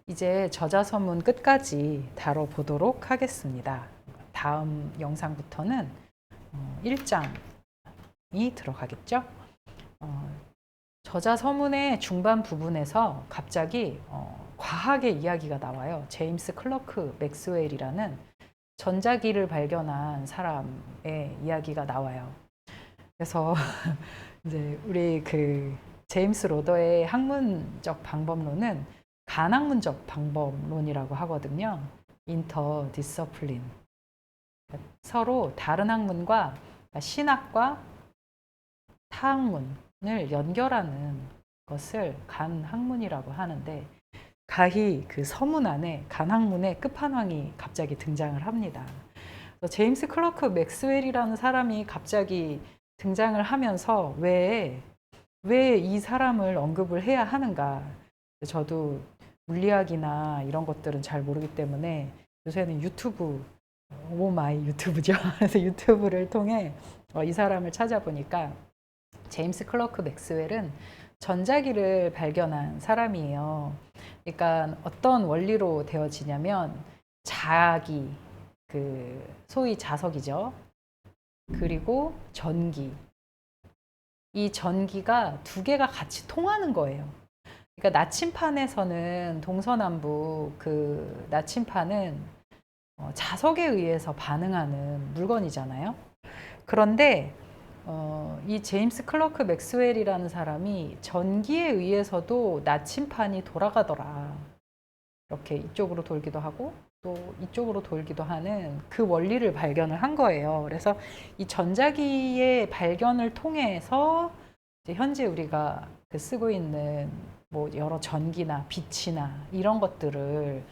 이제 저자서문 끝까지 다뤄보도록 하겠습니다. 다음 영상부터는 1장이 들어가겠죠. 저자서문의 중반 부분에서 갑자기 과학의 이야기가 나와요. 제임스 클러크 맥스웰이라는 전자기를 발견한 사람의 이야기가 나와요. 그래서 이제 우리 그 제임스 로더의 학문적 방법론은 간학문적 방법론이라고 하거든요. 인터 디서플린. 서로 다른 학문과 신학과 타학문을 연결하는 것을 간학문이라고 하는데, 가히 그 서문 안에 간학문의 끝판왕이 갑자기 등장을 합니다. 제임스 클러크 맥스웰이라는 사람이 갑자기 등장을 하면서 왜 이 사람을 언급을 해야 하는가. 저도 물리학이나 이런 것들은 잘 모르기 때문에 요새는 유튜브, 오 마이 유튜브죠. 그래서 유튜브를 통해 이 사람을 찾아보니까 제임스 클러크 맥스웰은 전자기를 발견한 사람이에요. 그러니까 어떤 원리로 되어지냐면 자기, 그 소위 자석이죠. 그리고 전기. 이 전기가 두 개가 같이 통하는 거예요. 그러니까 나침판에서는 동서남북 그 나침판은 자석에 의해서 반응하는 물건이잖아요. 그런데 이 제임스 클러크 맥스웰이라는 사람이 전기에 의해서도 나침판이 돌아가더라. 이렇게 이쪽으로 돌기도 하고 또 이쪽으로 돌기도 하는 그 원리를 발견을 한 거예요. 그래서 이 전자기의 발견을 통해서 이제 현재 우리가 쓰고 있는 뭐 여러 전기나 빛이나 이런 것들을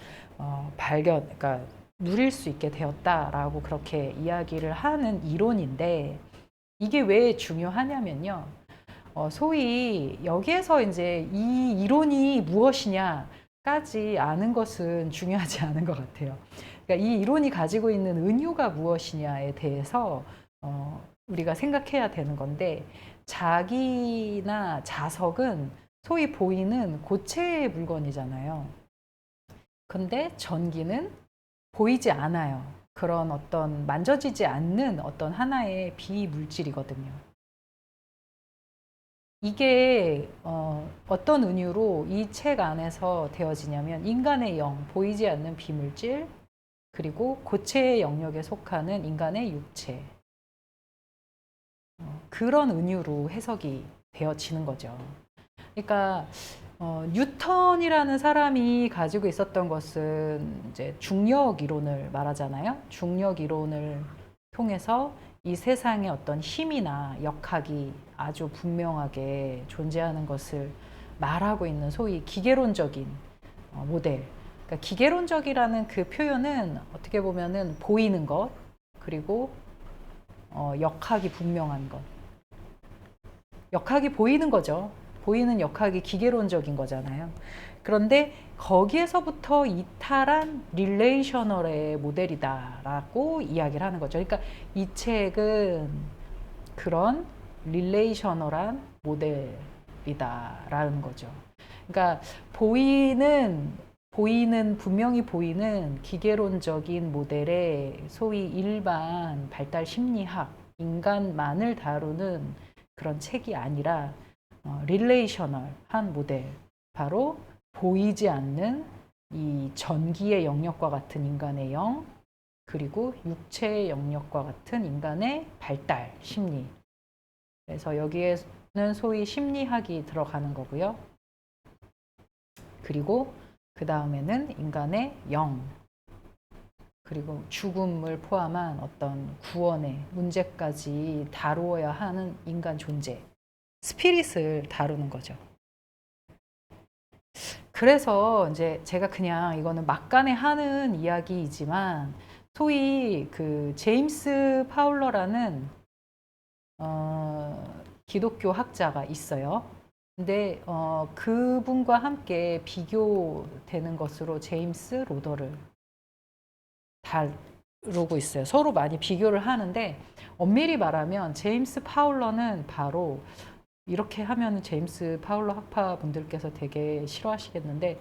그러니까 누릴 수 있게 되었다라고 그렇게 이야기를 하는 이론인데, 이게 왜 중요하냐면요. 소위 여기에서 이제 이 이론이 무엇이냐까지 아는 것은 중요하지 않은 것 같아요. 그러니까 이 이론이 가지고 있는 은유가 무엇이냐에 대해서 우리가 생각해야 되는 건데, 자기나 자석은 소위 보이는 고체의 물건이잖아요. 근데 전기는 보이지 않아요. 그런 어떤 만져지지 않는 어떤 하나의 비물질이거든요. 이게 어떤 은유로 이 책 안에서 되어지냐면, 인간의 영, 보이지 않는 비물질, 그리고 고체의 영역에 속하는 인간의 육체, 그런 은유로 해석이 되어지는 거죠. 그러니까 뉴턴이라는 사람이 가지고 있었던 것은 이제 중력 이론을 말하잖아요. 중력 이론을 통해서 이 세상의 어떤 힘이나 역학이 아주 분명하게 존재하는 것을 말하고 있는 소위 기계론적인 모델. 그러니까 기계론적이라는 그 표현은 어떻게 보면은 보이는 것, 그리고 역학이 분명한 것. 역학이 보이는 거죠. 보이는 역학이 기계론적인 거잖아요. 그런데 거기에서부터 이탈한 릴레이셔널의 모델이다라고 이야기를 하는 거죠. 그러니까 이 책은 그런 릴레이셔널한 모델이다라는 거죠. 그러니까 분명히 보이는 기계론적인 모델의 소위 일반 발달 심리학, 인간만을 다루는 그런 책이 아니라 릴레이셔널한 모델, 바로 보이지 않는 이 전기의 영역과 같은 인간의 영, 그리고 육체의 영역과 같은 인간의 발달 심리. 그래서 여기에는 소위 심리학이 들어가는 거고요. 그리고 그 다음에는 인간의 영, 그리고 죽음을 포함한 어떤 구원의 문제까지 다루어야 하는 인간 존재, 스피릿을 다루는 거죠. 그래서 이제 제가 그냥 이거는 막간에 하는 이야기이지만, 소위 그 제임스 파울러라는 기독교 학자가 있어요. 근데 그분과 함께 비교되는 것으로 제임스 로더를 다루고 있어요. 서로 많이 비교를 하는데, 엄밀히 말하면 제임스 파울러는 바로 이렇게 하면 제임스 파울러 학파 분들께서 되게 싫어하시겠는데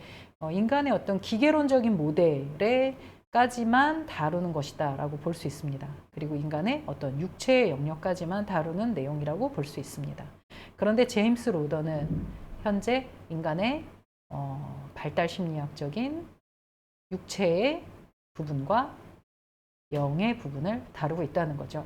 인간의 어떤 기계론적인 모델에까지만 다루는 것이다 라고 볼 수 있습니다. 그리고 인간의 어떤 육체의 영역까지만 다루는 내용이라고 볼 수 있습니다. 그런데 제임스 로더는 현재 인간의 발달 심리학적인 육체의 부분과 영의 부분을 다루고 있다는 거죠.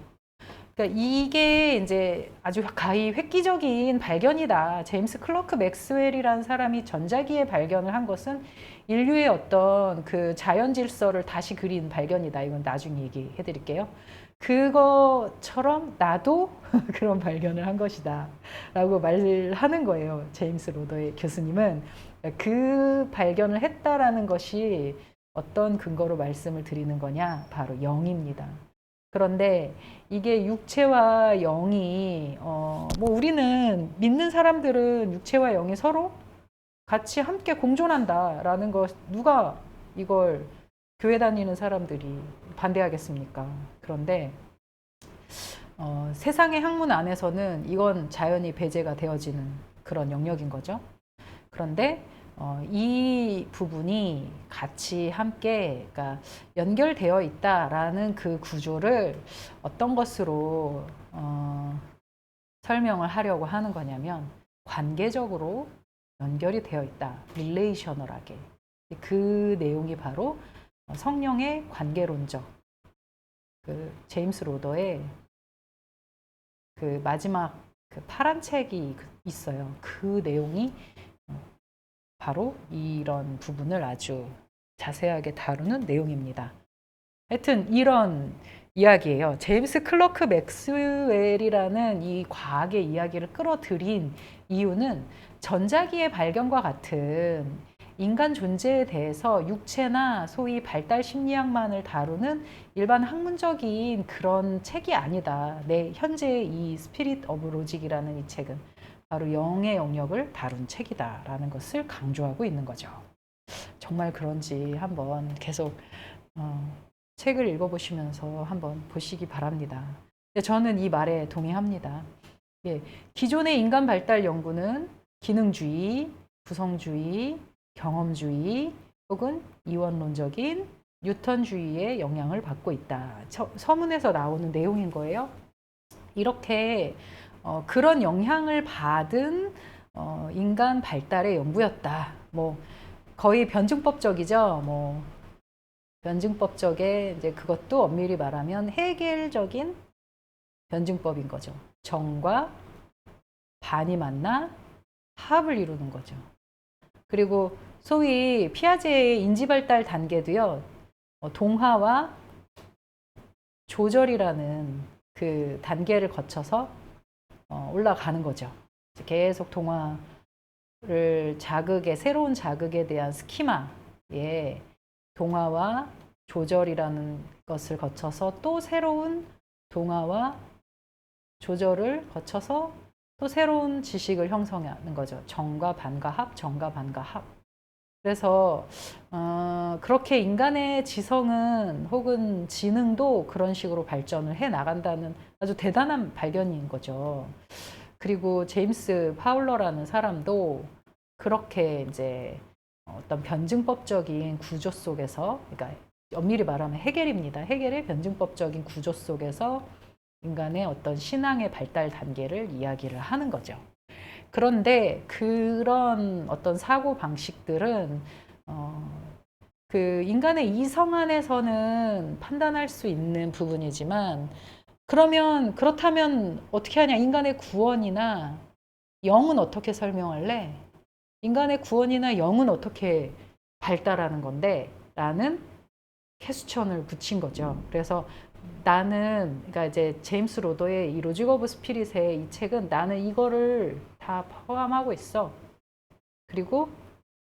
그러니까 이게 이제 아주 가히 획기적인 발견이다. 제임스 클러크 맥스웰이라는 사람이 전자기의 발견을 한 것은 인류의 어떤 그 자연 질서를 다시 그린 발견이다. 이건 나중에 얘기해 드릴게요. 그것처럼 나도 그런 발견을 한 것이다. 라고 말을 하는 거예요. 제임스 로더의 교수님은. 그 발견을 했다라는 것이 어떤 근거로 말씀을 드리는 거냐? 바로 영입니다. 그런데 이게 육체와 영이 뭐 우리는 믿는 사람들은 육체와 영이 서로 같이 함께 공존한다라는 것 누가 이걸 교회 다니는 사람들이 반대하겠습니까? 그런데 세상의 학문 안에서는 이건 자연히 배제가 되어지는 그런 영역인 거죠. 그런데 이 부분이 같이 함께 그러니까 연결되어 있다라는 그 구조를 어떤 것으로 설명을 하려고 하는 거냐면 관계적으로 연결이 되어 있다. 릴레이셔널하게. 그 내용이 바로 성령의 관계론적 그 제임스 로더의 그 마지막 그 파란 책이 있어요. 그 내용이 바로 이런 부분을 아주 자세하게 다루는 내용입니다. 하여튼 이런 이야기예요. 제임스 클러크 맥스웰이라는 이 과학의 이야기를 끌어들인 이유는 전자기의 발견과 같은 인간 존재에 대해서 육체나 소위 발달 심리학만을 다루는 일반 학문적인 그런 책이 아니다. 현재 이 스피릿 오브 로직이라는 이 책은 바로 영의 영역을 다룬 책이다라는 것을 강조하고 있는 거죠. 정말 그런지 한번 계속 책을 읽어보시면서 한번 보시기 바랍니다. 저는 이 말에 동의합니다. 예, 기존의 인간 발달 연구는 기능주의, 구성주의, 경험주의 혹은 이원론적인 뉴턴주의의 영향을 받고 있다. 서문에서 나오는 내용인 거예요. 이렇게 그런 영향을 받은 인간 발달의 연구였다. 뭐 거의 변증법적이죠. 뭐 변증법적에 이제 그것도 엄밀히 말하면 해겔적인 변증법인 거죠. 정과 반이 만나 합을 이루는 거죠. 그리고 소위 피아제의 인지발달 단계도요. 동화와 조절이라는 그 단계를 거쳐서 올라가는 거죠. 계속 동화를 새로운 자극에 대한 스키마에 동화와 조절이라는 것을 거쳐서 또 새로운 동화와 조절을 거쳐서 또 새로운 지식을 형성하는 거죠. 정과 반과 합, 정과 반과 합. 그래서 그렇게 인간의 지성은 혹은 지능도 그런 식으로 발전을 해 나간다는 아주 대단한 발견인 거죠. 그리고 제임스 파울러라는 사람도 그렇게 이제 어떤 변증법적인 구조 속에서, 그러니까 엄밀히 말하면 해겔입니다. 해겔의 변증법적인 구조 속에서 인간의 어떤 신앙의 발달 단계를 이야기를 하는 거죠. 그런데 그런 어떤 사고 방식들은 그 인간의 이성 안에서는 판단할 수 있는 부분이지만 그렇다면 어떻게 하냐? 인간의 구원이나 영은 어떻게 설명할래? 인간의 구원이나 영은 어떻게 발달하는 건데? 라는 퀘스천을 붙인 거죠. 그래서 그러니까 이제 제임스 로더의 이 로직 오브 스피릿의 이 책은 나는 이거를 다 포함하고 있어. 그리고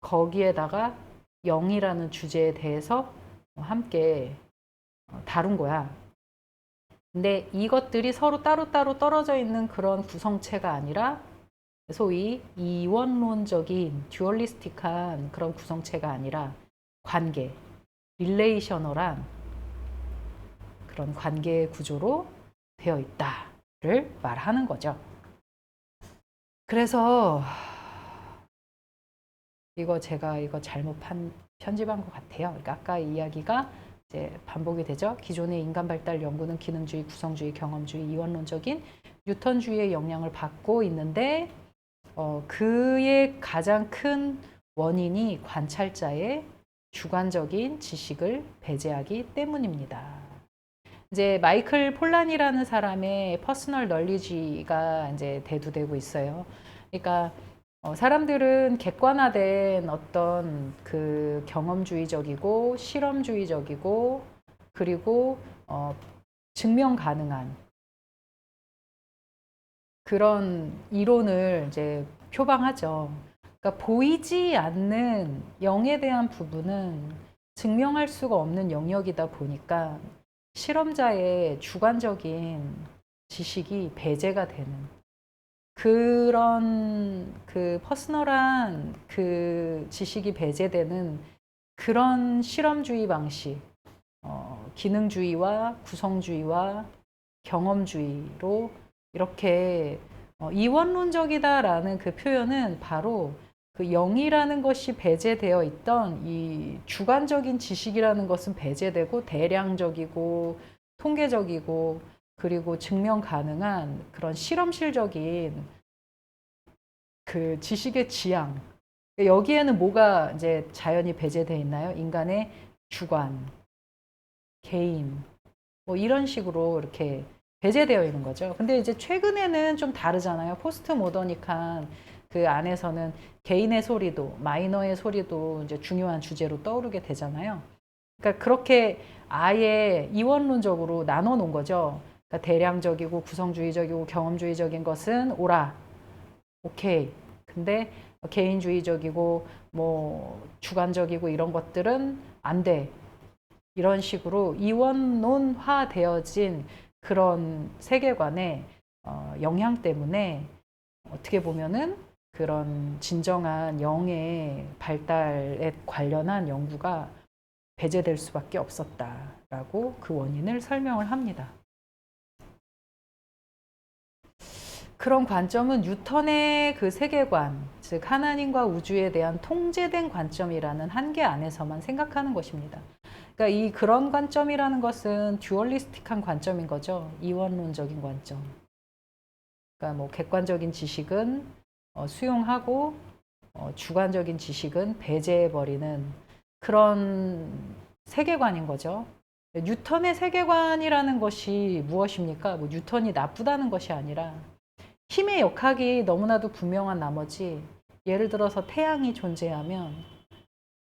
거기에다가 영이라는 주제에 대해서 함께 다룬 거야. 근데 이것들이 서로 따로따로 떨어져 있는 그런 구성체가 아니라 소위 이원론적인 듀얼리스틱한 그런 구성체가 아니라 관계, 릴레이셔널한 그런 관계 구조로 되어 있다를 말하는 거죠. 그래서 이거 제가 이거 잘못 편집한 것 같아요. 그러니까 아까 이야기가 이제 반복이 되죠. 기존의 인간 발달 연구는 기능주의, 구성주의, 경험주의, 이원론적인 뉴턴주의의 영향을 받고 있는데 그의 가장 큰 원인이 관찰자의 주관적인 지식을 배제하기 때문입니다. 이제 마이클 폴란이라는 사람의 퍼스널 널리지가 이제 대두되고 있어요. 그러니까 사람들은 객관화된 어떤 그 경험주의적이고 실험주의적이고 그리고 증명 가능한 그런 이론을 이제 표방하죠. 그러니까 보이지 않는 영에 대한 부분은 증명할 수가 없는 영역이다 보니까 실험자의 주관적인 지식이 배제가 되는 그런 그 퍼스널한 그 지식이 배제되는 그런 실험주의 방식, 기능주의와 구성주의와 경험주의로 이렇게 이원론적이다라는 그 표현은 바로 그 영이라는 것이 배제되어 있던 이 주관적인 지식이라는 것은 배제되고 대량적이고 통계적이고 그리고 증명 가능한 그런 실험실적인 그 지식의 지향. 여기에는 뭐가 이제 자연히 배제되어 있나요? 인간의 주관, 개인, 뭐 이런 식으로 이렇게 배제되어 있는 거죠. 근데 이제 최근에는 좀 다르잖아요. 포스트 모더닉한 그 안에서는 개인의 소리도, 마이너의 소리도 이제 중요한 주제로 떠오르게 되잖아요. 그러니까 그렇게 아예 이원론적으로 나눠 놓은 거죠. 그러니까 대량적이고 구성주의적이고 경험주의적인 것은 옳아. 오케이. 근데 개인주의적이고 뭐 주관적이고 이런 것들은 안 돼. 이런 식으로 이원론화 되어진 그런 세계관의 영향 때문에 어떻게 보면은 그런 진정한 영의 발달에 관련한 연구가 배제될 수밖에 없었다라고 그 원인을 설명을 합니다. 그런 관점은 뉴턴의 그 세계관, 즉 하나님과 우주에 대한 통제된 관점이라는 한계 안에서만 생각하는 것입니다. 그러니까 이 그런 관점이라는 것은 듀얼리스틱한 관점인 거죠. 이원론적인 관점. 그러니까 뭐 객관적인 지식은 수용하고 주관적인 지식은 배제해버리는 그런 세계관인 거죠. 뉴턴의 세계관이라는 것이 무엇입니까? 뭐 뉴턴이 나쁘다는 것이 아니라 힘의 역학이 너무나도 분명한 나머지 예를 들어서 태양이 존재하면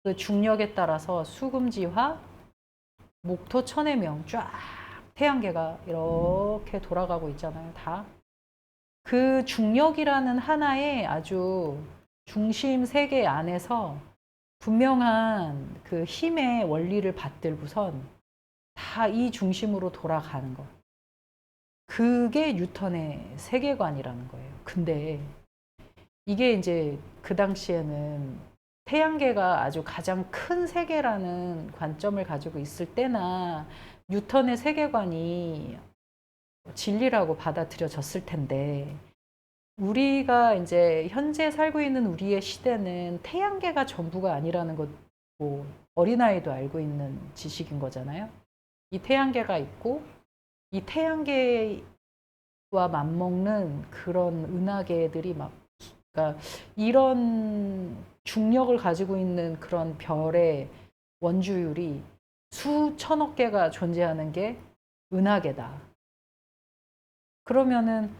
그 중력에 따라서 수금지화, 목토 천해명 쫙 태양계가 이렇게 돌아가고 있잖아요. 다. 그 중력이라는 하나의 아주 중심 세계 안에서 분명한 그 힘의 원리를 받들고선 다 이 중심으로 돌아가는 것. 그게 뉴턴의 세계관이라는 거예요. 근데 이게 이제 그 당시에는 태양계가 아주 가장 큰 세계라는 관점을 가지고 있을 때나 뉴턴의 세계관이 진리라고 받아들여졌을 텐데 우리가 이제 현재 살고 있는 우리의 시대는 태양계가 전부가 아니라는 것, 뭐 어린아이도 알고 있는 지식인 거잖아요. 이 태양계가 있고 이 태양계와 맞먹는 그런 은하계들이 막 그러니까 이런 중력을 가지고 있는 그런 별의 원주율이 수천억 개가 존재하는 게 은하계다. 그러면은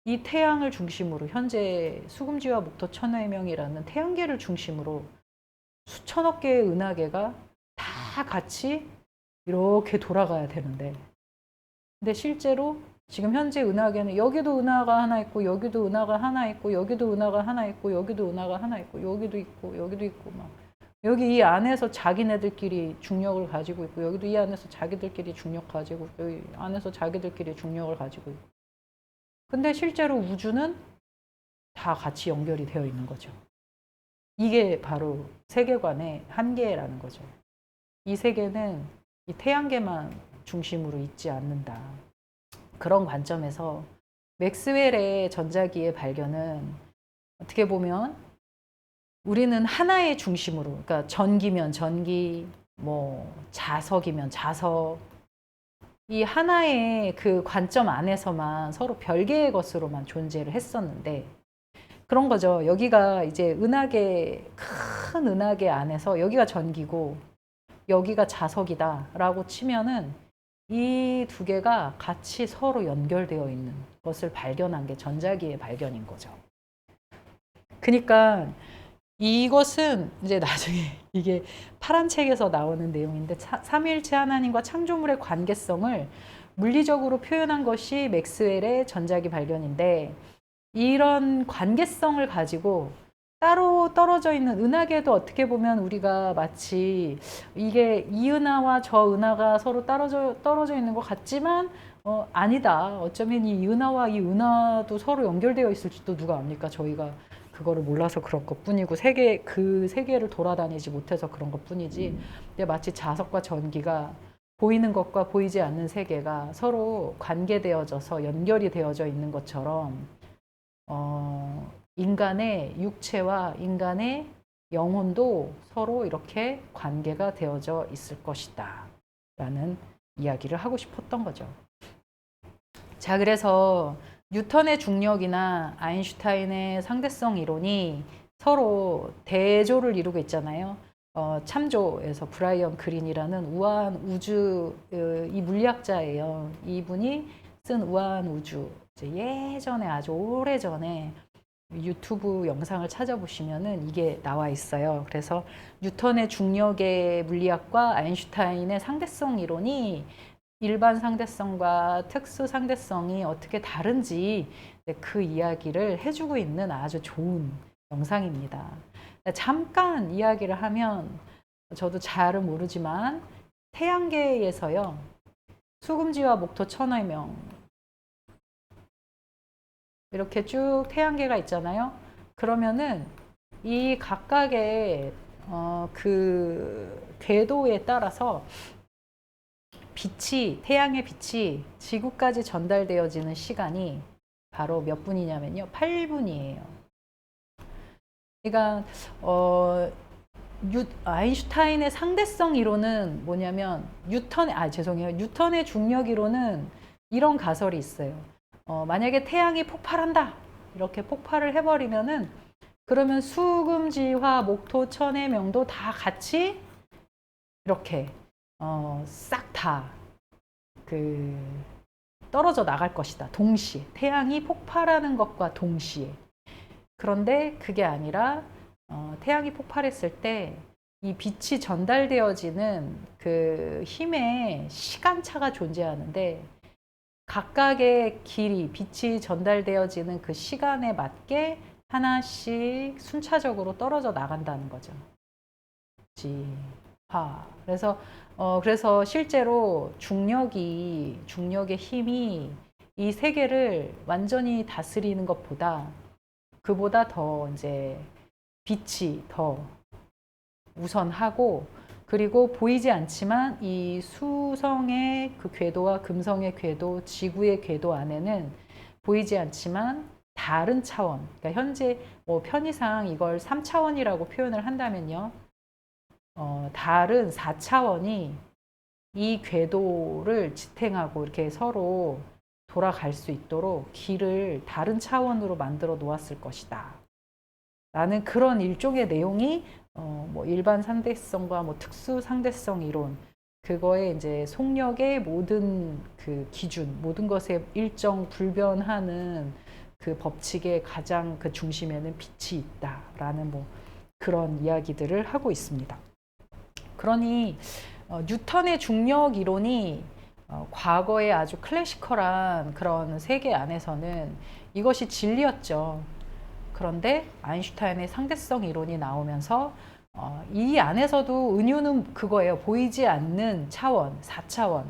이 태양을 중심으로 현재 수금지와 목토 천해명이라는 태양계를 중심으로 수천억 개의 은하계가 다 같이 이렇게 돌아가야 되는데 근데 실제로 지금 현재 은하계는 여기도 은하가 하나 있고 여기도 은하가 하나 있고 여기도 은하가 하나 있고 여기도 은하가 하나 있고 여기도 있고 여기도 있고 막 여기 이 안에서 자기네들끼리 중력을 가지고 있고 여기도 이 안에서 자기들끼리 중력 가지고 여기 안에서 자기들끼리 중력을 가지고 있고 근데 실제로 우주는 다 같이 연결이 되어 있는 거죠. 이게 바로 세계관의 한계라는 거죠. 이 세계는 이 태양계만 중심으로 있지 않는다. 그런 관점에서 맥스웰의 전자기의 발견은 어떻게 보면 우리는 하나의 중심으로, 그러니까 전기면 전기, 뭐 자석이면 자석, 이 하나의 그 관점 안에서만 서로 별개의 것으로만 존재를 했었는데 그런 거죠. 여기가 이제 은하계, 큰 은하계 안에서 여기가 전기고 여기가 자석이다라고 치면은 이 두 개가 같이 서로 연결되어 있는 것을 발견한 게 전자기의 발견인 거죠. 그러니까 이것은 이제 나중에 이게 파란 책에서 나오는 내용인데 삼위일체 하나님과 창조물의 관계성을 물리적으로 표현한 것이 맥스웰의 전자기 발견인데 이런 관계성을 가지고 따로 떨어져 있는 은하계도 어떻게 보면 우리가 마치 이게 이 은하와 저 은하가 서로 떨어져 있는 것 같지만 아니다. 어쩌면 이 은하와 이 은하도 서로 연결되어 있을지도 누가 압니까? 저희가 그거를 몰라서 그런 것뿐이고 그 세계를 돌아다니지 못해서 그런 것뿐이지. 근데 마치 자석과 전기가 보이는 것과 보이지 않는 세계가 서로 관계되어져서 연결이 되어져 있는 것처럼 인간의 육체와 인간의 영혼도 서로 이렇게 관계가 되어져 있을 것이다 라는 이야기를 하고 싶었던 거죠. 자, 그래서 뉴턴의 중력이나 아인슈타인의 상대성 이론이 서로 대조를 이루고 있잖아요. 참조에서 브라이언 그린이라는 우아한 우주 이 물리학자예요. 이분이 쓴 우아한 우주, 예전에 아주 오래전에 유튜브 영상을 찾아보시면은 이게 나와 있어요. 그래서 뉴턴의 중력의 물리학과 아인슈타인의 상대성 이론이 일반 상대성과 특수 상대성이 어떻게 다른지 그 이야기를 해주고 있는 아주 좋은 영상입니다. 잠깐 이야기를 하면 저도 잘은 모르지만 태양계에서요, 수금지와 목토 천해명 이렇게 쭉 태양계가 있잖아요. 그러면은 이 각각의 그 궤도에 따라서 태양의 빛이 지구까지 전달되어지는 시간이 바로 몇 분이냐면요, 8분이에요. 그러니까 아인슈타인의 상대성 이론은 뭐냐면 뉴턴의 중력 이론은 이런 가설이 있어요. 만약에 태양이 폭발한다, 이렇게 폭발을 해버리면은 그러면 수금지화, 목토, 천의 명도 다 같이 이렇게 싹 다 떨어져 나갈 것이다. 동시에 태양이 폭발하는 것과 동시에. 그런데 그게 아니라 태양이 폭발했을 때 이 빛이 전달되어지는 그 힘의 시간차가 존재하는데 각각의 길이, 빛이 전달되어지는 그 시간에 맞게 하나씩 순차적으로 떨어져 나간다는 거죠. 그래서 실제로 중력의 힘이 이 세계를 완전히 다스리는 것보다 그보다 더 이제 빛이 더 우선하고, 그리고 보이지 않지만 이 수성의 그 궤도와 금성의 궤도, 지구의 궤도 안에는 보이지 않지만 다른 차원, 그러니까 현재 편의상 이걸 3차원이라고 표현을 한다면요, 다른 4차원이 이 궤도를 지탱하고 이렇게 서로 돌아갈 수 있도록 길을 다른 차원으로 만들어 놓았을 것이다 라는 그런 일종의 내용이 일반 상대성과 특수 상대성 이론, 그거에 이제 속력의 모든 그 기준, 모든 것에 일정 불변하는 그 법칙의 가장 그 중심에는 빛이 있다라는 그런 이야기들을 하고 있습니다. 그러니 뉴턴의 중력 이론이 과거에 아주 클래시컬한 그런 세계 안에서는 이것이 진리였죠. 그런데 아인슈타인의 상대성 이론이 나오면서 이 안에서도 은유는 그거예요. 보이지 않는 차원, 4차원.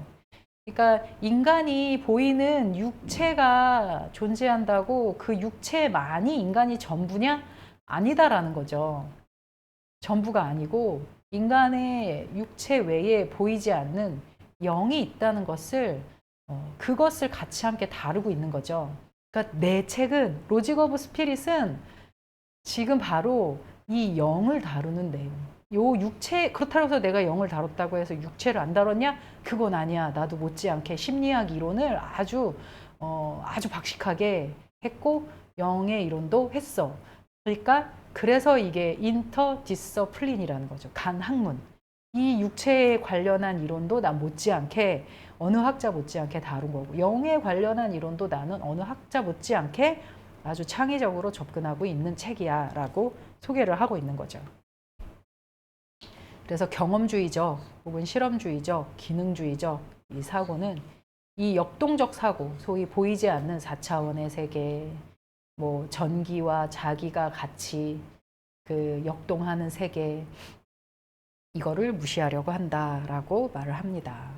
그러니까 인간이 보이는 육체가 존재한다고 그 육체만이 인간이 전부냐? 아니다라는 거죠. 전부가 아니고 인간의 육체 외에 보이지 않는 영이 있다는 것을 그것을 같이 함께 다루고 있는 거죠. 그러니까 내 책은 로직 오브 스피릿은 지금 바로 이 영을 다루는 내용. 요 육체, 그렇다고 해서 내가 영을 다뤘다고 해서 육체를 안 다뤘냐? 그건 아니야. 나도 못지않게 심리학 이론을 아주 박식하게 했고, 영의 이론도 했어. 그러니까, 그래서 이게 인터디서플린이라는 거죠. 간 학문. 이 육체에 관련한 이론도 난 못지않게, 어느 학자 못지않게 다룬 거고, 영에 관련한 이론도 나는 어느 학자 못지않게 아주 창의적으로 접근하고 있는 책이야 라고 소개를 하고 있는 거죠. 그래서 경험주의적 혹은 실험주의적, 기능주의적 이 사고는 이 역동적 사고, 소위 보이지 않는 4차원의 세계, 뭐 전기와 자기가 같이 그 역동하는 세계, 이거를 무시하려고 한다라고 말을 합니다.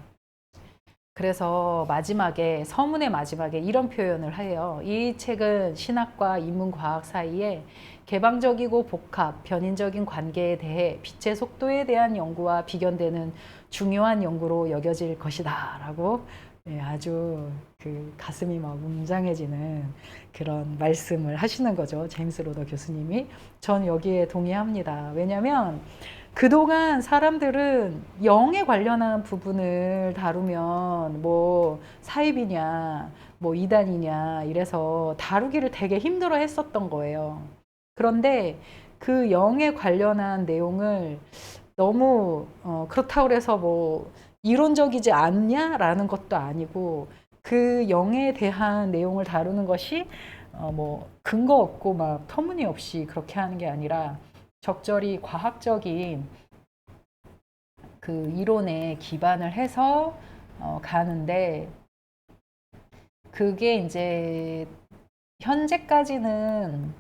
그래서 마지막에, 서문의 마지막에 이런 표현을 해요. 이 책은 신학과 인문과학 사이에 개방적이고 복합, 변인적인 관계에 대해 빛의 속도에 대한 연구와 비견되는 중요한 연구로 여겨질 것이다 라고 아주 그 가슴이 막 웅장해지는 그런 말씀을 하시는 거죠. 제임스 로더 교수님이. 전 여기에 동의합니다. 왜냐하면 그동안 사람들은 영에 관련한 부분을 다루면 뭐 사입이냐, 뭐 이단이냐 이래서 다루기를 되게 힘들어 했었던 거예요. 그런데 그 영에 관련한 내용을 너무 그렇다고 해서 뭐 이론적이지 않냐라는 것도 아니고 그 영에 대한 내용을 다루는 것이 뭐 근거 없고 막 터무니없이 그렇게 하는 게 아니라 적절히 과학적인 그 이론에 기반을 해서 가는데, 그게 이제 현재까지는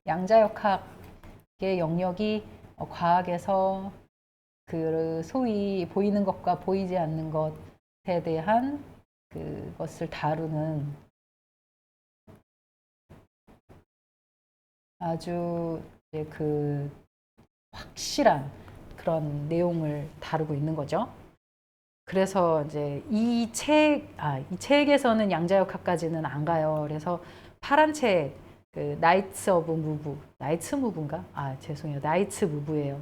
양자역학의 영역이 과학에서 그 소위 보이는 것과 보이지 않는 것에 대한 그것을 다루는 아주 그 확실한 그런 내용을 다루고 있는 거죠. 그래서 이제 이 책에서는 양자역학까지는 안 가요. 그래서 파란 책, 그 나이츠 오브 무브, 나이츠 무브인가? 죄송해요. 나이츠 무브예요.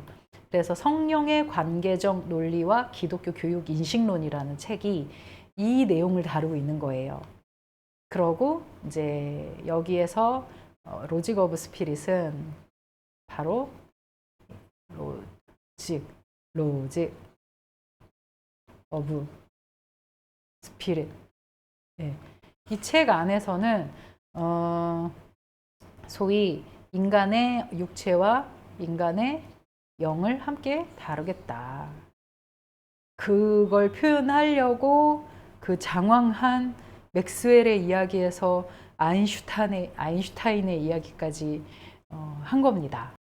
그래서 성령의 관계적 논리와 기독교 교육 인식론이라는 책이 이 내용을 다루고 있는 거예요. 그러고 이제 여기에서 로직 오브 스피릿은 바로 로직 오브 스피릿. 이 책 안에서는 소위 인간의 육체와 인간의 영을 함께 다루겠다. 그걸 표현하려고 그 장황한 맥스웰의 이야기에서 아인슈타인의 이야기까지 한 겁니다.